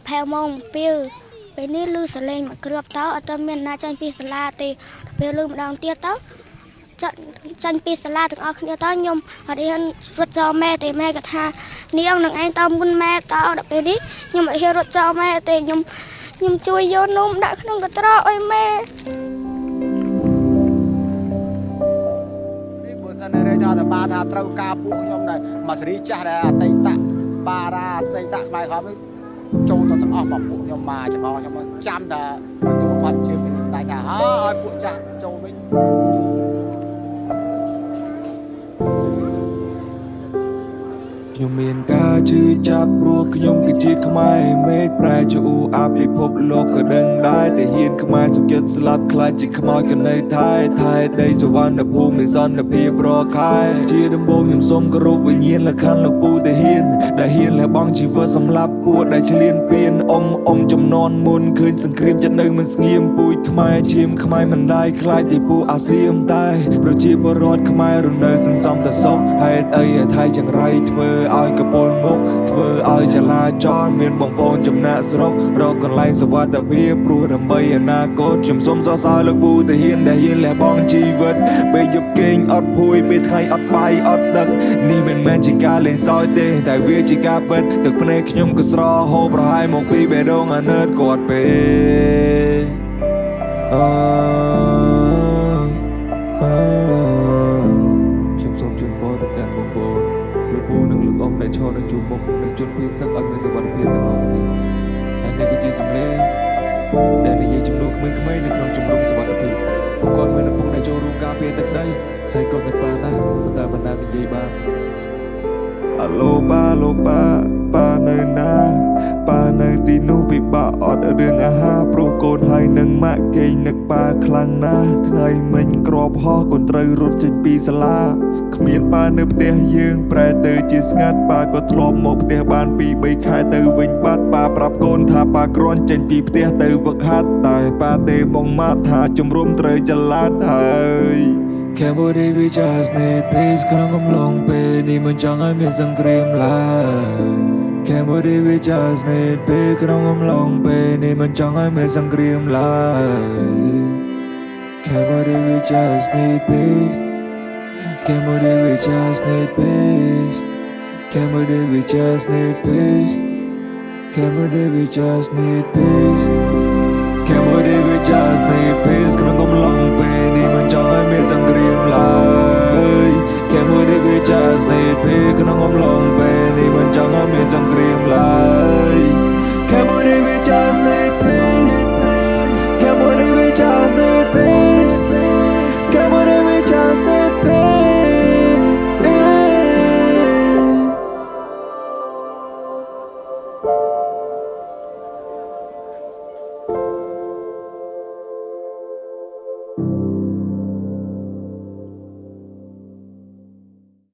phèo mông piêu bên ní lư sờ lên mà cướp tao ở tâm miền na chân pi sờ la thì piêu lư đòn tiết tao chân pi sờ la từng ở kia tao nhom ở đây rút cho mẹ thì mẹ cả tha ní ông đừng anh tao muốn mẹ tao đặc biệt đi nhưng mà hier rút cho mẹ thì nhom chui vô nôm đã không có tao ơi mẹในเรื่องทางบ้านทางตระกูลกาปุยมได้มาสรีจ้าได้ไตตะปาราไตตะหมายความว่าโจตัวต้องออกมาปุยมมาจะพอยมจำแต่ตัวบัตรชื่อเป็นได้แต่ฮะปุจ้าโจไม่ ខ្ញុំមានការជឿចាប់ព្រោះខ្ញុំគឺជាខ្មែរមេឃប្រែជាអ៊ូអាប់ពិភពលោកក៏ដឹងដែរតែហ៊ានខ្មែរសុខចិត្តស្លាប់ខ្លាចជាខ្មោចក៏នៅថែដីសវណ្ណភូមិមានសន្តិភាពរកខែជាដំបូងខ្ញុំសូមគោរពវិញ្ញាណលក្ខណ្ឌលោកពូតាហ៊ានដែលហ៊ានលះបង់ជីវិតសម្រាប់ពួកដែលឆ្លៀនពៀនអ៊ំចំនួនមុនឃើញសង្គ្រាមចិត្តនៅមិនស្ងៀមពូជខ្មែរឈាមខ្មែរមិនដាច់ខ្លាចទីពូអាសៀមតែប្រជាពលរដ្ឋខ្មែររស់នៅសន្សំតែសុខហេតុអីថៃចង្រៃធ្វើឲ្យកពនមុខធ្វើឲ្យចលាចលមានបងប្អូនចំណាក់ស្រុករកកន្លែងសុវត្ថិភាពព្រោះដើម្បីអនាគតខ្ញុំសូមសរសើរលោកពូតាហ៊ានដែលហ៊ានលះបង់ជីវិតពេលយប់គេងអត់ភួយពេលថ្ងៃអត់បាយអត់ទឹកនេះមិនមែនជាការលេងសើចទេតែវាជាការពិតទឹកភ្នែកខ្ញុំក៏ស្រហូរប្រហែលមកពីបេះដូងអាណិតគាត់ពេលខ្ញុំសូមជូនពរទៅកាន់បងប្អូនលោកពូនិងលោកអ៊ំដែលឈរនៅជួរមុខនិងជន់ពីសឹកឲ្យមានសុវត្ថិភាពទាំងអស់គ្នាហើយនេះគឺជាសម្លេងដែលនិយាយជំនួសក្មេងៗនៅក្នុងជំរំសុវត្ថិភាពពួកគាត់មានឪពុកដែលចូលរួមការពារទឹកដីហើយគាត់នៅប៉ាណាស់ប៉ុន្តែមិនដែលនិយាយបានអាឡូប៉ានៅណាប៉ានៅទីនោះពិបាកអត់រឿងអាហារព្រោះកូនហើយនឹងម៉ាក់គេងនឹកប៉ាខ្លាំងណាស់ថ្ងៃមិញក្របហោះកូនត្រូវរត់ចេញពីសាលាគ្មានប៉ានៅផ្ទះយើងប្រែទៅជាស្ងាត់ប៉ាក៏ធ្លាប់មកផ្ទះបាន2-3ខែទៅវិញបាត់ប៉ាប្រាប់កូនថាប៉ាគ្រាន់ចេញពីផ្ទះទៅវឹកហាត់តែប៉ាទេបងម៉ាត់ថាជំរុំត្រូវចល័តហើយCambodia we just need peace ក្នុងកំឡុងពេលនេះមិនចង់ឲ្យមានសង្គ្រាមឡើយ Cambodia we just need peace ក្នុងកំឡុងពេលនេះមិនចង់ឲ្យមានសង្គ្រាមឡើយ Cambodia we just need peace Cambodia we just need peace Cambodia we just need peace Cambodia we just need peace Cambodia we just need peace ក្នុងកំឡុងពេលនេះមិនចង់ឲ្យមានសង្គ្រាមឡើយ Cambodia we just need peace ក្នុងកំឡុងពេលនេះមិនចង់ឲ្យមានសង្គ្រាមឡើយ Cambodia we just need peace Cambodia we just need peace Cambodia we just need peace